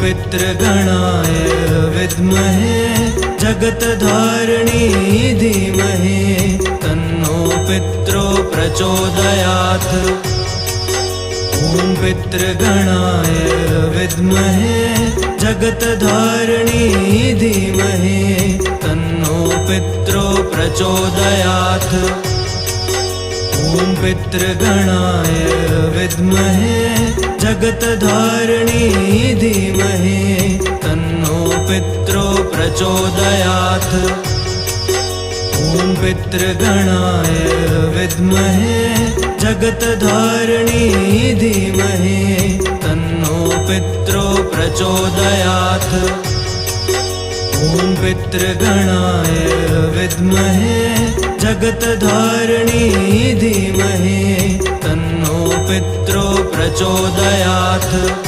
पितृगणाय विद्महे जगत्धारिणी धीमहि तन्नो पितरो प्रचोदयात्। ॐ पितृगणाय विद्महे जगत्धारिणी धीमहि तन्नो पितरो प्रचोदयात्। ॐ पितृगणाय विद्महे जगत्धारिणी धीमहि तन्नो पितरो प्रचोदयात्। ॐ पितृगणाय विद्महे जगत्धारिणी धीमहि तन्नो पितरो प्रचोदयात्। ॐ पितृगणाय विद्महे जगत्धारिणी धीमहि तन्नो पितरो प्रचोदयात्।